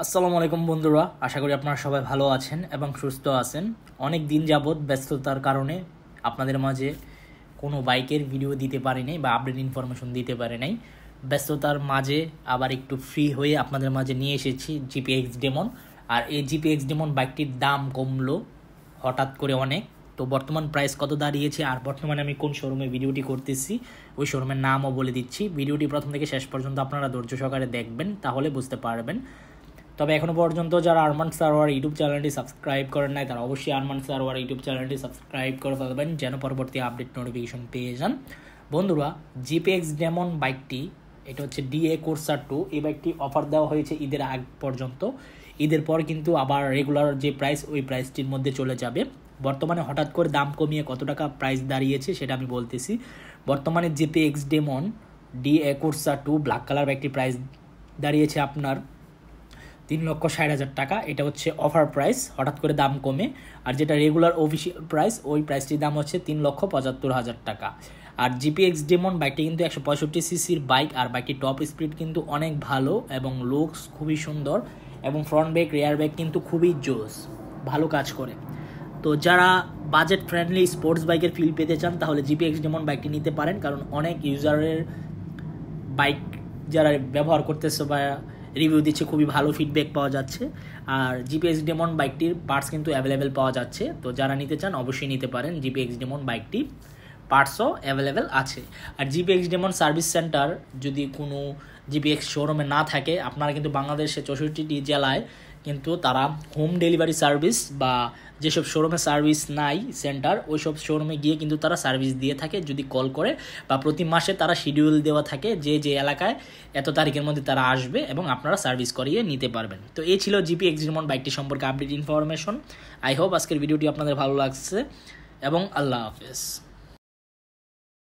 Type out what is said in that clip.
আসসালামু আলাইকুম বন্ধুরা, আশা করি আপনারা সবাই ভালো আছেন এবং সুস্থ আছেন। অনেক দিন যাবৎ ব্যস্ততার কারণে আপনাদের মাঝে কোনো বাইকের ভিডিও দিতে পারি নাই বা আপডেট ইনফরমেশন দিতে পারি নাই। ব্যস্ততার মাঝে আবার একটু ফ্রি হয়ে আপনাদের মাঝে নিয়ে এসেছি জিপিএক্স ডেমন। আর এই জিপিএক্স ডেমন বাইকটির দাম কমলো হঠাৎ করে অনেক। তো বর্তমান প্রাইস কত দাঁড়িয়েছে আর বর্তমানে আমি কোন শোরুমে ভিডিওটি করতেছি ওই শোরুমের নামও বলে দিচ্ছি। ভিডিওটি প্রথম থেকে শেষ পর্যন্ত আপনারা ধৈর্য সহকারে দেখবেন, তাহলে বুঝতে পারবেন। তবে এখনও পর্যন্ত যারা আরমান সারোয়ার ইউটিউব চ্যানেলটি সাবস্ক্রাইব করেন নাই তারা অবশ্যই আরমান সারোয়ার ইউটিউব চ্যানেলটি সাবস্ক্রাইব করে ফেলবেন যেন পরবর্তী আপডেট নোটিফিকেশন পেয়ে যান। বন্ধুরা, জিপিএক্স ডেমন বাইকটি, এটা হচ্ছে ডিএ কোর্সার 2। এই বাইকটি অফার দেওয়া হয়েছে ঈদের আগ পর্যন্ত। ঈদের পর কিন্তু আবার রেগুলার যে প্রাইস ওই প্রাইসটির মধ্যে চলে যাবে। বর্তমানে হঠাৎ করে দাম কমিয়ে কত টাকা প্রাইস দাঁড়িয়েছে সেটা আমি বলতেছি। বর্তমানে জিপিএক্স ডেমন ডিএ কোর্সার 2 ব্ল্যাক কালার বাইকটি প্রাইস দাঁড়িয়েছে আপনার 3,60,000 টাকা। এটা হচ্ছে অফার প্রাইস, হঠাৎ করে দাম কমে। আর যেটা রেগুলার অফিসিয়াল প্রাইস ওই প্রাইসটির দাম হচ্ছে 3,75,000 টাকা। আর জিপিএক্স ডেমন বাইকটি কিন্তু 165 সিসির বাইক, আর বাইকটির টপ স্পিড কিন্তু অনেক ভালো এবং লুকস খুবই সুন্দর এবং ফ্রন্ট ব্রেক রেয়ার ব্রেক কিন্তু খুবই জোস, ভালো কাজ করে। তো যারা বাজেট ফ্রেন্ডলি স্পোর্টস বাইকের ফিল পেতে চান তাহলে জিপিএক্স ডেমন বাইকটি নিতে পারেন, কারণ অনেক ইউজারের বাইক যারা ব্যবহার করতেছে বা রিভিউ দিচ্ছে খুবই ভালো ফিডব্যাক পাওয়া যাচ্ছে। আর জিপিএক্স ডেমন বাইকটির পার্টস কিন্তু অ্যাভেলেবেল পাওয়া যাচ্ছে। তো যারা নিতে চান অবশ্যই নিতে পারেন, জিপিএক্স ডেমন বাইকটি পার্টসও অ্যাভেলেবেল আছে। আর জিপিএক্স ডেমন সার্ভিস সেন্টার যদি কোনো জিপিএক্স শোরুমে না থাকে, আপনারা কিন্তু বাংলাদেশে 64টি জেলায় কিন্তু তারা হোম ডেলিভারি সার্ভিস বা যেসব শোরুমে সার্ভিস নাই সেন্টার ওই সব শোরুমে গিয়ে কিন্তু তারা সার্ভিস দিয়ে থাকে যদি কল করে, বা প্রতি মাসে তারা শিডিউল দেওয়া থাকে যে যে এলাকায় এত তারিখের মধ্যে তারা আসবে এবং আপনারা সার্ভিস করিয়ে নিতে পারবেন। তো এই ছিল জিপিএক্স ডেমন বাইকটি সম্পর্কে আপডেট ইনফরমেশন। আই হোপ আজকের ভিডিওটি আপনাদের ভালো লাগছে এবং আল্লাহ হাফেজ।